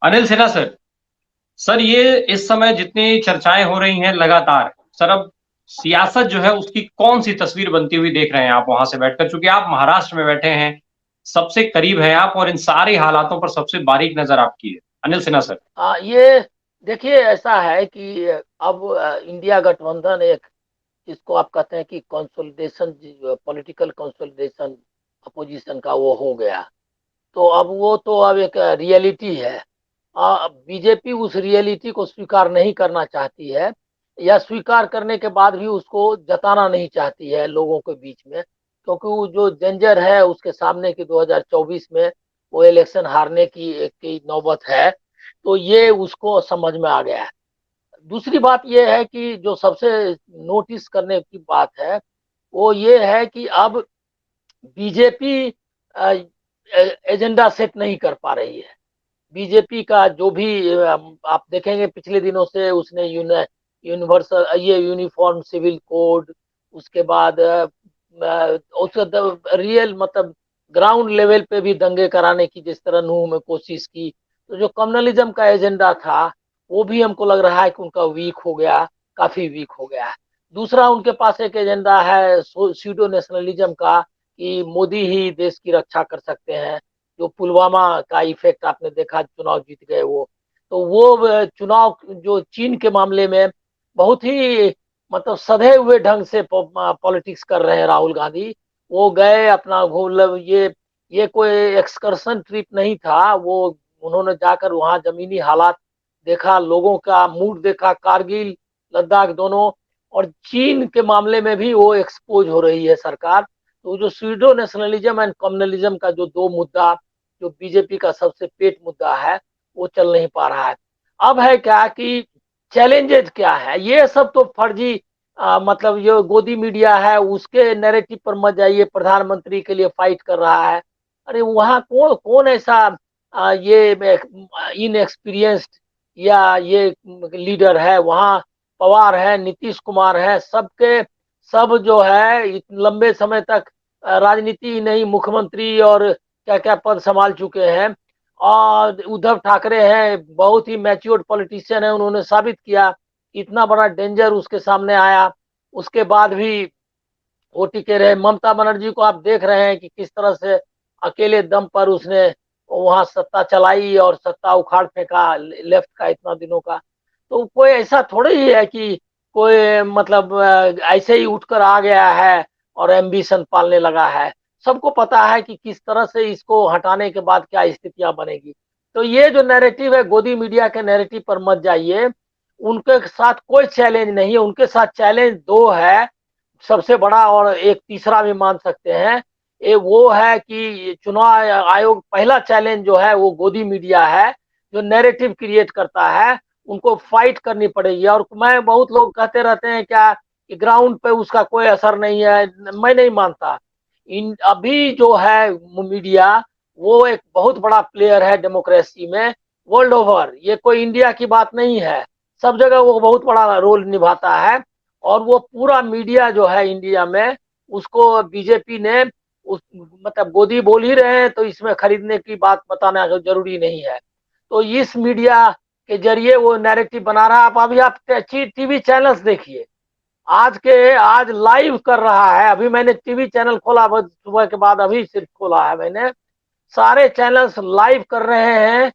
Anil Sinha sir. Sir ये इस समय जितनी चर्चाएं हो रही हैं लगातार, सर अब सियासत जो है उसकी कौन सी तस्वीर बनती हुई देख रहे हैं आप वहां से बैठकर, चूंकि आप महाराष्ट्र में बैठे हैं, सबसे करीब हैं आप और इन सारे हालातों पर सबसे बारीक नजर आपकी है। अनिल सिन्हा सर। ये देखिए, ऐसा है कि अब इंडिया गठबंधन एक, जिसको आप कहते हैं कि कंसोलिडेशन, पॉलिटिकल कंसोलिडेशन अपोजिशन का वो हो गया। तो अब वो तो अब एक रियलिटी है। बीजेपी उस रियलिटी को स्वीकार नहीं करना चाहती है, या स्वीकार करने के बाद भी उसको जताना नहीं चाहती है लोगों के बीच में, क्योंकि वो जो डेंजर है उसके सामने की 2024 में वो इलेक्शन हारने की नौबत है। तो ये उसको समझ में आ गया है। दूसरी बात ये है कि जो सबसे नोटिस करने की बात है वो ये है कि अब बीजेपी एजेंडा सेट नहीं कर पा रही है। बीजेपी का जो भी आप देखेंगे पिछले दिनों से उसने यूनिवर्सल, ये यूनिफॉर्म सिविल कोड, उसके बाद उसका रियल मतलब ग्राउंड लेवल पे भी दंगे कराने की जिस तरह नूह में कोशिश की। तो जो कम्युनलिज्म का एजेंडा था वो भी हमको लग रहा है कि उनका वीक हो गया, काफी वीक हो गया है। दूसरा उनके पास एक एजेंडा है सूडो नेशनलिज्म का, कि मोदी ही देश की रक्षा कर सकते हैं। जो पुलवामा का इफेक्ट आपने देखा, चुनाव जीत गए वो। तो वो चुनाव जो चीन के मामले में बहुत ही मतलब सधे हुए ढंग से पॉलिटिक्स कर रहे हैं राहुल गांधी। वो गए अपना मतलब ये कोई एक्सकर्शन ट्रिप नहीं था वो। उन्होंने जाकर वहाँ जमीनी हालात देखा, लोगों का मूड देखा, कारगिल लद्दाख दोनों। और चीन के मामले में भी वो एक्सपोज हो रही है सरकार। तो जो स्वीडो नेशनलिज्म एंड कम्युनलिज्म का जो दो मुद्दा, जो बीजेपी का सबसे पेट मुद्दा है, वो चल नहीं पा रहा है। अब है क्या कि चैलेंजेस क्या है, ये सब तो फर्जी मतलब ये गोदी मीडिया है उसके नैरेटिव पर मत जाइए, प्रधानमंत्री के लिए फाइट कर रहा है। अरे वहाँ कौन कौन ऐसा ये इनएक्सपीरियंस्ड या ये लीडर है वहाँ। पवार है, नीतीश कुमार है, सबके सब जो है लंबे समय तक राजनीति नहीं, मुख्यमंत्री और क्या क्या पद संभाल चुके हैं। और उद्धव ठाकरे हैं, बहुत ही मैच्योर्ड पॉलिटिशियन है, उन्होंने साबित किया। इतना बड़ा डेंजर उसके सामने आया, उसके बाद भी वो टिके रहे। ममता बनर्जी को आप देख रहे हैं कि किस तरह से अकेले दम पर उसने वहां सत्ता चलाई और सत्ता उखाड़ फेंका लेफ्ट का इतना दिनों का। तो कोई ऐसा थोड़ी ही है कि कोई मतलब ऐसे ही उठकर आ गया है और एम्बिशन पालने लगा है। सबको पता है कि किस तरह से इसको हटाने के बाद क्या स्थितियां बनेगी। तो ये जो नैरेटिव है, गोदी मीडिया के नैरेटिव पर मत जाइए। उनके साथ कोई चैलेंज नहीं है, उनके साथ चैलेंज दो है, सबसे बड़ा और एक तीसरा भी मान सकते हैं। ये वो है कि चुनाव आयोग, पहला चैलेंज जो है वो गोदी मीडिया है, जो नैरेटिव क्रिएट करता है। उनको फाइट करनी पड़ेगी। और मैं, बहुत लोग कहते रहते हैं क्या कि ग्राउंड पे उसका कोई असर नहीं है, मैं नहीं मानता। इन अभी जो है मीडिया, वो एक बहुत बड़ा प्लेयर है डेमोक्रेसी में, वर्ल्ड ओवर। ये कोई इंडिया की बात नहीं है, सब जगह वो बहुत बड़ा रोल निभाता है। और वो पूरा मीडिया जो है इंडिया में, उसको बीजेपी ने उस मतलब गोदी बोल ही रहे हैं तो इसमें खरीदने की बात बताना जरूरी नहीं है। तो इस मीडिया के जरिए वो नैरेटिव बना रहा है। आप अभी आप टीवी चैनल्स देखिए, आज लाइव कर रहा है। अभी मैंने टीवी चैनल खोला, सुबह के बाद अभी सिर्फ खोला है मैंने। सारे चैनल्स लाइव कर रहे हैं।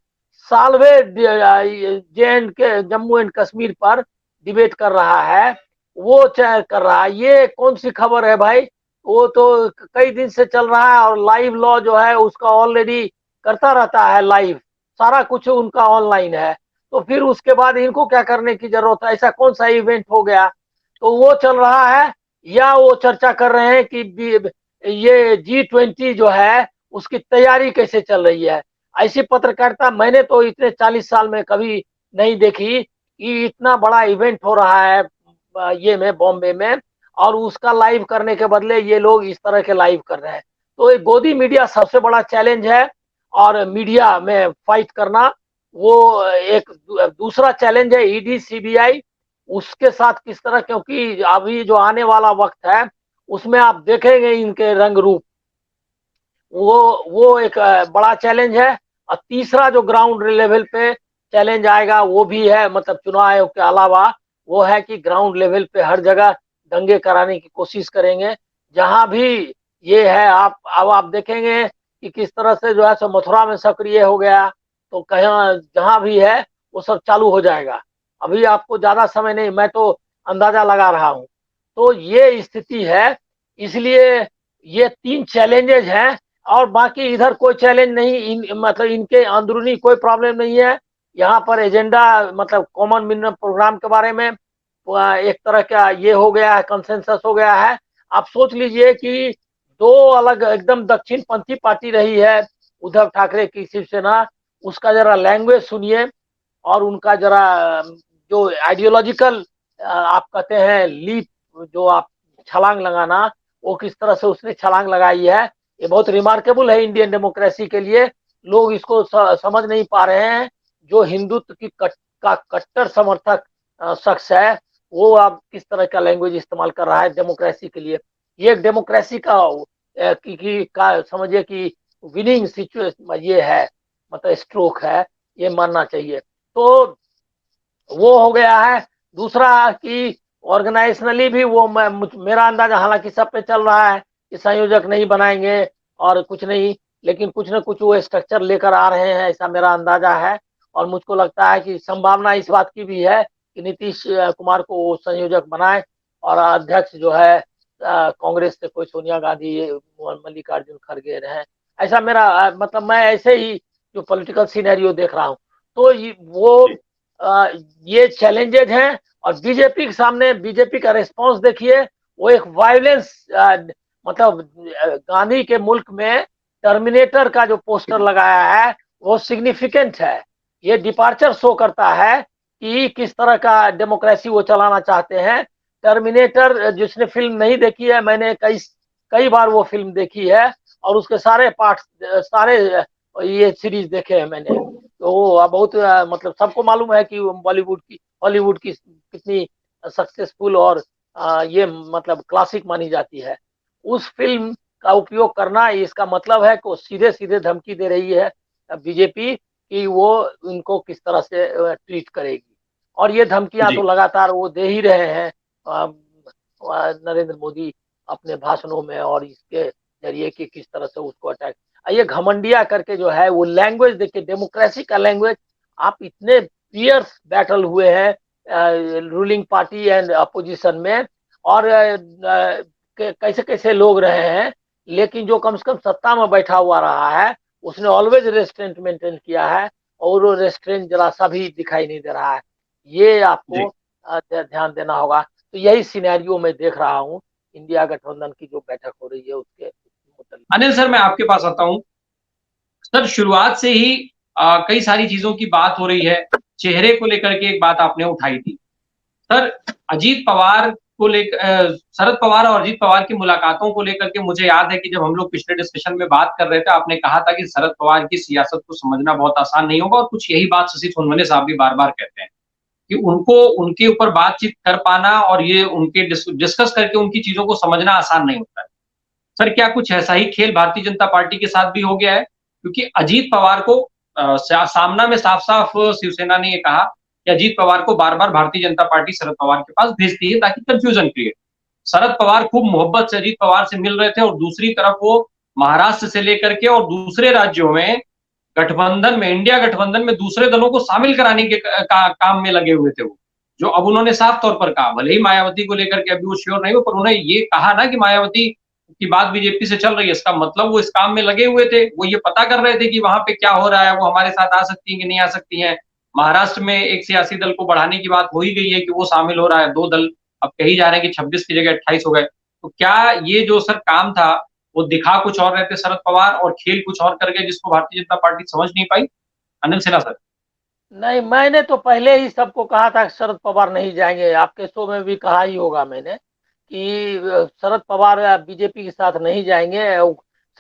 सालवे जे एंड के, जम्मू एंड कश्मीर पर डिबेट कर रहा है, वो कर रहा है। ये कौन सी खबर है भाई? वो तो कई दिन से चल रहा है। और लाइव लॉ जो है उसका ऑलरेडी करता रहता है लाइव, सारा कुछ उनका ऑनलाइन है। तो फिर उसके बाद इनको क्या करने की जरूरत है? ऐसा कौन सा इवेंट हो गया? तो वो चल रहा है। या वो चर्चा कर रहे हैं कि ये G20 जो है उसकी तैयारी कैसे चल रही है। ऐसी पत्रकारिता मैंने तो इतने 40 साल में कभी नहीं देखी कि इतना बड़ा इवेंट हो रहा है ये में, बॉम्बे में, और उसका लाइव करने के बदले ये लोग इस तरह के लाइव कर रहे हैं। तो ये गोदी मीडिया सबसे बड़ा चैलेंज है। और मीडिया में फाइट करना वो एक दूसरा चैलेंज है। ईडी सीबीआई उसके साथ किस तरह, क्योंकि अभी जो आने वाला वक्त है उसमें आप देखेंगे इनके रंग रूप। वो एक बड़ा चैलेंज है। और तीसरा जो ग्राउंड लेवल पे चैलेंज आएगा वो भी है, मतलब चुनाव आयोग के अलावा, वो है कि ग्राउंड लेवल पे हर जगह दंगे कराने की कोशिश करेंगे। जहां भी ये है, आप देखेंगे कि किस तरह से जो है सो मथुरा में सक्रिय हो गया, तो कहीं जहां भी है वो सब चालू हो जाएगा। अभी आपको ज्यादा समय नहीं, मैं तो अंदाजा लगा रहा हूं। तो ये स्थिति है, इसलिए ये 3 चैलेंजेज हैं, और बाकी इधर कोई चैलेंज नहीं, मतलब इनके अंदरूनी कोई प्रॉब्लम नहीं है। यहाँ पर एजेंडा, मतलब कॉमन मिनिमम प्रोग्राम के बारे में एक तरह का ये हो गया है, कंसेंसस हो गया है। आप सोच लीजिए कि दो अलग एकदम दक्षिण पंथी पार्टी रही है उद्धव ठाकरे की शिवसेना, उसका जरा लैंग्वेज सुनिए, और उनका जरा जो आइडियोलॉजिकल आप कहते हैं लीप, जो आप छलांग लगाना, वो किस तरह से उसने छलांग लगाई है, ये बहुत रिमार्केबल है इंडियन डेमोक्रेसी के लिए। लोग इसको समझ नहीं पा रहे हैं। जो हिंदुत्व की का कट्टर समर्थक शख्स है, वो अब किस तरह का लैंग्वेज इस्तेमाल कर रहा है डेमोक्रेसी के लिए। ये एक डेमोक्रेसी का का समझिए कि विनिंग सिचुएशन ये है, मतलब स्ट्रोक है, ये मानना चाहिए। तो वो हो गया है। दूसरा कि ऑर्गेनाइजेशनली भी वो मेरा अंदाजा हालांकि सब पे चल रहा है कि संयोजक नहीं बनाएंगे और कुछ नहीं, लेकिन कुछ ना कुछ वो स्ट्रक्चर लेकर आ रहे हैं, ऐसा मेरा अंदाजा है। और मुझको लगता है कि संभावना इस बात की भी है कि नीतीश कुमार को वो संयोजक बनाए, और अध्यक्ष जो है कांग्रेस से कोई सोनिया गांधी, मल्लिकार्जुन खड़गे रहे। ऐसा मेरा मतलब मैं ऐसे ही जो पॉलिटिकल सिनेरियो देख रहा हूँ। तो वो अ, ये चैलेंजेज हैं। और बीजेपी के सामने बीजेपी का रिस्पांस देखिए, वो एक वायलेंस, मतलब गांधी के मुल्क में टर्मिनेटर का जो पोस्टर लगाया है वो सिग्निफिकेंट है। ये डिपार्चर शो करता है कि किस तरह का डेमोक्रेसी वो चलाना चाहते हैं। टर्मिनेटर जिसने फिल्म नहीं देखी है, मैंने कई कई बार वो फिल्म देखी है, और उसके सारे पार्ट, सारे ये सीरीज देखे हैं मैंने। तो वो बहुत मतलब सबको मालूम है कि बॉलीवुड की हॉलीवुड की कितनी सक्सेसफुल और ये मतलब क्लासिक मानी जाती है। उस फिल्म का उपयोग करना, इसका मतलब है कि वो सीधे सीधे धमकी दे रही है बीजेपी कि वो उनको किस तरह से ट्रीट करेगी। और ये धमकियां तो जी लगातार वो दे ही रहे हैं, नरेंद्र मोदी अपने भाषणों में, और इसके जरिए कि किस तरह से उसको अटैक। ये घमंडिया करके जो है वो लैंग्वेज देखिए, डेमोक्रेसी का लैंग्वेज। आप इतने पियर्स बैटल हुए हैं रूलिंग पार्टी एंड अपोजिशन में, और कैसे कैसे लोग रहे हैं, लेकिन जो कम से कम सत्ता में बैठा हुआ रहा है, उसने ऑलवेज रेस्ट्रेंट मेंटेन किया है, और वो रेस्ट्रेंट जरा सा भी दिखाई नहीं दे रहा है। ये आपको जी ध्यान देना होगा। तो यही सिनेरियो मैं देख रहा हूँ इंडिया गठबंधन की जो बैठक हो रही है उसके मुताबिक। अनिल सर, मैं आपके पास आता हूँ। सर, शुरुआत से ही कई सारी चीजों की बात हो रही है। चेहरे को लेकर के एक बात आपने उठाई थी सर। अजीत पवार को लेकर, शरद पवार और अजीत पवार की मुलाकातों को लेकर के मुझे याद है कि जब हम लोग पिछले डिस्कशन में बात कर रहे थे, आपने कहा था कि शरद पवार की सियासत को समझना बहुत आसान नहीं होगा, और कुछ यही बात शशि थोनमने साहब भी बार बार कहते हैं कि उनको उनके ऊपर बातचीत कर पाना और ये उनके डिस्कस करके उनकी चीजों को समझना आसान नहीं होता है। सर, क्या कुछ ऐसा ही खेल भारतीय जनता पार्टी के साथ भी हो गया है? क्योंकि अजीत पवार को सामना में साफ साफ शिवसेना ने ये कहा कि अजीत पवार को बार बार भारतीय जनता पार्टी शरद पवार के पास भेजती है ताकि कंफ्यूजन क्रिएट। शरद पवार खूब मोहब्बत से अजीत पवार से मिल रहे थे, और दूसरी तरफ वो महाराष्ट्र से लेकर के और दूसरे राज्यों में गठबंधन में, इंडिया गठबंधन में दूसरे दलों को शामिल कराने के काम में लगे हुए थे वो। जो अब उन्होंने साफ तौर पर कहा, भले ही मायावती को लेकर के अभी वो श्योर नहीं हो, पर उन्होंने ये कहा ना कि मायावती की बात बीजेपी से चल रही है, इसका मतलब वो इस काम में लगे हुए थे। वो ये पता कर रहे थे कि वहां पे क्या हो रहा है, वो हमारे साथ आ सकती है कि नहीं आ सकती है। महाराष्ट्र में एक सियासी दल को बढ़ाने की बात हो ही गई है कि वो शामिल हो रहा है। 2 दल अब कही जा रहे हैं कि 26 की जगह 28 हो गए। तो क्या ये जो सर काम था, वो दिखा कुछ और रहे थे शरद पवार, और खेल कुछ और कर गए जिसको भारतीय जनता पार्टी समझ नहीं पाई? अनिल सिन्हा सर। नहीं, मैंने तो पहले ही सबको कहा था कि शरद पवार नहीं जाएंगे। आपके शो में भी कहा ही होगा मैंने कि शरद पवार बीजेपी के साथ नहीं जाएंगे।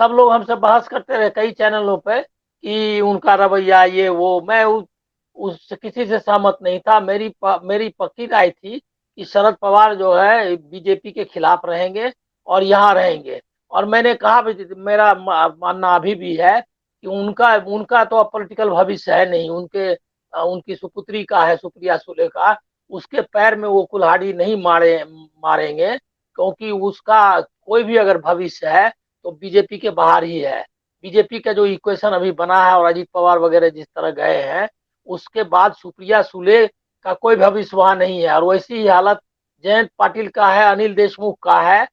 सब लोग हमसे बहस करते रहे कई चैनलों पे कि उनका रवैया ये वो। मैं उस किसी से सहमत नहीं था। मेरी पक्की राय थी कि शरद पवार जो है बीजेपी के खिलाफ रहेंगे और यहाँ रहेंगे। और मैंने कहा भी, मेरा मानना अभी भी है कि उनका उनका तो अब पॉलिटिकल भविष्य है नहीं, उनकी सुपुत्री का है, सुप्रिया सुले का। उसके पैर में वो कुल्हाड़ी नहीं मारेंगे, क्योंकि उसका कोई भी अगर भविष्य है तो बीजेपी के बाहर ही है। बीजेपी का जो इक्वेशन अभी बना है और अजीत पवार वगैरह जिस तरह गए हैं, उसके बाद सुप्रिया सुले का कोई भविष्य वहां नहीं है। और वैसी ही हालत जयंत पाटिल का है, अनिल देशमुख का है,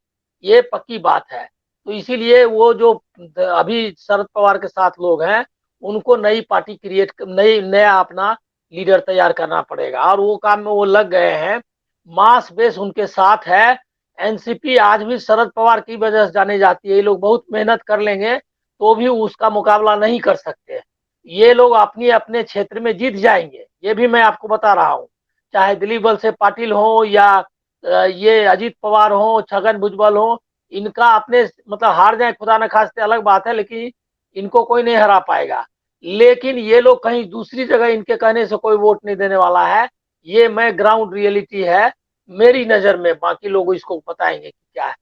ये पक्की बात है। तो इसीलिए वो जो अभी शरद पवार के साथ लोग हैं, उनको नई पार्टी क्रिएट, नया अपना लीडर तैयार करना पड़ेगा, और वो काम में वो लग गए हैं। मास बेस उनके साथ है। एनसीपी आज भी शरद पवार की वजह से जानी जाती है। ये लोग बहुत मेहनत कर लेंगे तो भी उसका मुकाबला नहीं कर सकते। ये लोग अपनी अपने क्षेत्र में जीत जाएंगे, ये भी मैं आपको बता रहा हूँ। चाहे दिलीप वलसे पाटिल हो या ये अजीत पवार हो, छगन भुजबल हो, इनका अपने मतलब हार जाए खुदा न खास्ते अलग बात है, लेकिन इनको कोई नहीं हरा पाएगा। लेकिन ये लोग कहीं दूसरी जगह इनके कहने से कोई वोट नहीं देने वाला है। ये मैं ग्राउंड रियलिटी है मेरी नजर में, बाकी लोग इसको बताएंगे कि क्या है।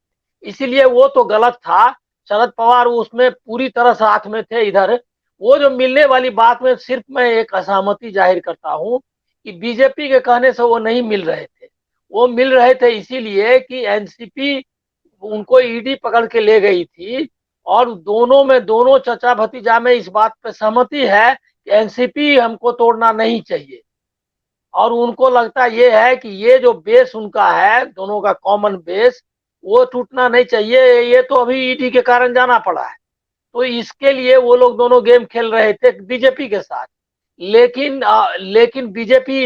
इसीलिए वो तो गलत था। शरद पवार उसमें पूरी तरह साथ में थे। इधर वो जो मिलने वाली बात में सिर्फ मैं एक असहमति जाहिर करता हूँ कि बीजेपी के कहने से वो नहीं मिल रहे थे। वो मिल रहे थे इसीलिए कि एनसीपी उनको ईडी पकड़ के ले गई थी, और दोनों चचा भतीजा में इस बात पे सहमति है कि एनसीपी हमको तोड़ना नहीं चाहिए। और उनको लगता ये है कि ये जो बेस उनका है, दोनों का कॉमन बेस, वो टूटना नहीं चाहिए। ये तो अभी ईडी के कारण जाना पड़ा है। तो इसके लिए वो लोग दोनों गेम खेल रहे थे बीजेपी के साथ। लेकिन बीजेपी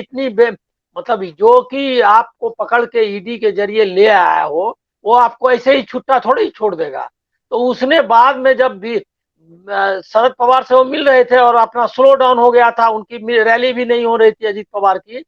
मतलब जो कि आपको पकड़ के ईडी के जरिए ले आया हो, वो आपको ऐसे ही छुट्टा थोड़ी ही छोड़ देगा। तो उसने बाद में जब भी शरद पवार से वो मिल रहे थे और अपना स्लो डाउन हो गया था, उनकी रैली भी नहीं हो रही थी अजीत पवार की,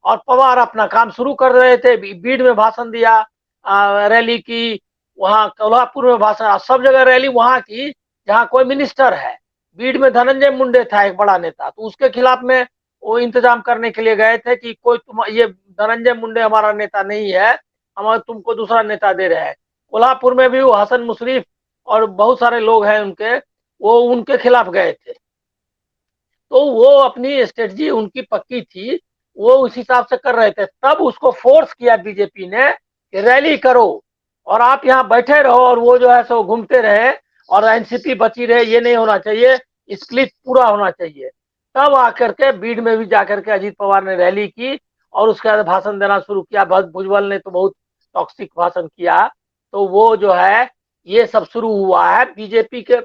और पवार अपना काम शुरू कर रहे थे। बीड में भाषण दिया, रैली की, वहां कोल्हापुर में भाषण, सब जगह रैली वहां की जहां कोई मिनिस्टर है। बीड में धनंजय मुंडे था एक बड़ा नेता, तो उसके खिलाफ में वो इंतजाम करने के लिए गए थे कि कोई तुम ये धनंजय मुंडे हमारा नेता नहीं है, हम तुमको दूसरा नेता दे रहे हैं। कोल्हापुर में भी वो हसन मुशरीफ और बहुत सारे लोग हैं उनके, वो उनके खिलाफ गए थे। तो वो अपनी स्ट्रेटजी उनकी पक्की थी, वो उस हिसाब से कर रहे थे। तब उसको फोर्स किया बीजेपी ने कि रैली करो और आप यहाँ बैठे रहो, और वो जो है सो घूमते रहे और एनसीपी बची रहे। ये नहीं होना चाहिए, स्प्लिट पूरा होना चाहिए। तब आकर के बीड में भी जाकर के अजीत पवार ने रैली की और उसके बाद भाषण देना शुरू किया। भुजबल ने तो बहुत टॉक्सिक भाषण किया। तो वो जो है ये सब शुरू हुआ है बीजेपी के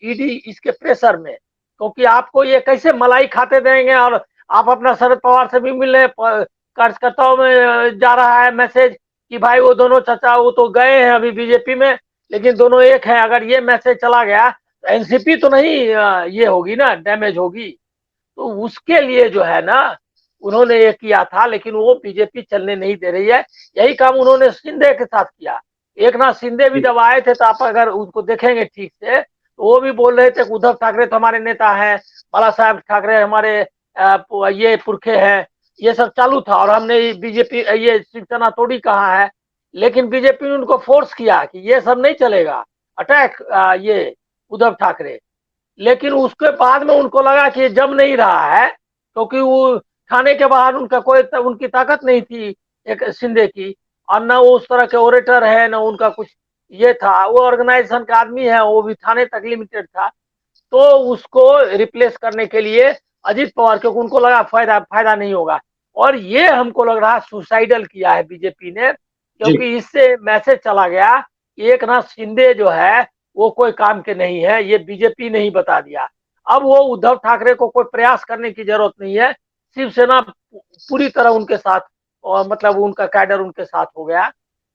ईडी इसके प्रेशर में। क्योंकि आपको ये कैसे मलाई खाते देंगे, और आप अपना शरद पवार से भी मिलने कार्यकर्ताओं में जा रहा है मैसेज कि भाई वो दोनों चचा वो तो गए हैं अभी बीजेपी में, लेकिन दोनों एक है। अगर ये मैसेज चला गया तो एनसीपी तो नहीं ये होगी ना, डैमेज होगी। तो उसके लिए जो है ना उन्होंने ये किया था, लेकिन वो बीजेपी चलने नहीं दे रही है। यही काम उन्होंने शिंदे के साथ किया। एक नाथ शिंदे भी जब आए थे तो आप अगर उनको देखेंगे ठीक से, तो वो भी बोल रहे थे कि उद्धव ठाकरे तो हमारे नेता हैं, बाला साहेब ठाकरे हमारे ये पुरखे हैं। ये सब चालू था और हमने बीजेपी ये शिवसेना तोड़ी कहा है। लेकिन बीजेपी ने उनको फोर्स किया कि ये सब नहीं चलेगा, अटैक ये उद्धव ठाकरे। लेकिन उसके बाद में उनको लगा कि ये जम नहीं रहा है, क्योंकि वो थाने के बाहर उनका कोई उनकी ताकत नहीं थी एक शिंदे की, और न वो उस तरह के ओरेटर है, न उनका कुछ ये था। वो ऑर्गेनाइजेशन का आदमी है, वो भी थाने तक लिमिटेड था। तो उसको रिप्लेस करने के लिए अजीत पवार, क्योंकि उनको लगा फायदा फायदा नहीं होगा। और ये हमको लग रहा सुसाइडल किया है बीजेपी ने, जी। क्योंकि इससे मैसेज चला गया कि एक नाथ शिंदे जो है वो कोई काम के नहीं है, ये बीजेपी ने ही बता दिया। अब वो उद्धव ठाकरे को कोई प्रयास करने की जरूरत नहीं है। शिवसेना पूरी तरह उनके साथ, और मतलब उनका कैडर उनके साथ हो गया।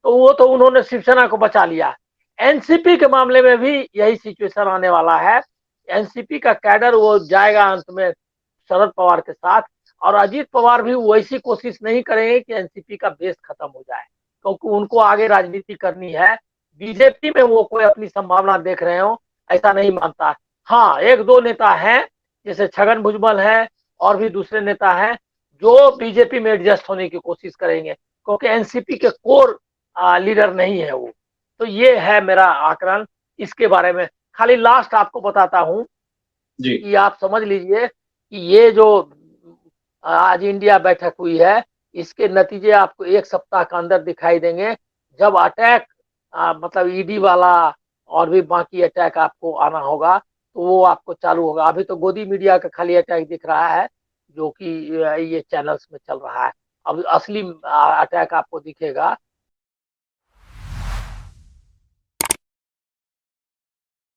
तो वो तो उन्होंने शिवसेना को बचा लिया। एनसीपी के मामले में भी यही सिचुएशन आने वाला है। एनसीपी का कैडर वो जाएगा अंत में शरद पवार के साथ, और अजीत पवार भी वैसी कोशिश नहीं करेंगे कि एनसीपी का बेस खत्म हो जाए, क्योंकि उनको आगे राजनीति करनी है। बीजेपी में वो कोई अपनी संभावना देख रहे हो ऐसा नहीं मानता। हाँ, एक दो नेता हैं जैसे छगन भुजबल है और भी दूसरे नेता हैं जो बीजेपी में एडजस्ट होने की कोशिश करेंगे, क्योंकि एनसीपी के कोर लीडर नहीं है वो। तो ये है मेरा आकलन इसके बारे में। खाली लास्ट आपको बताता हूं जी। कि आप समझ लीजिए कि ये जो आज इंडिया बैठक हुई है, इसके नतीजे आपको 1 सप्ताह के अंदर दिखाई देंगे। जब अटैक मतलब ईडी वाला और भी बाकी अटैक आपको आना होगा, तो वो आपको चालू होगा। अभी तो गोदी मीडिया का खाली अटैक दिख रहा है, जो कि ये चैनल्स में चल रहा है। अब असली अटैक आपको दिखेगा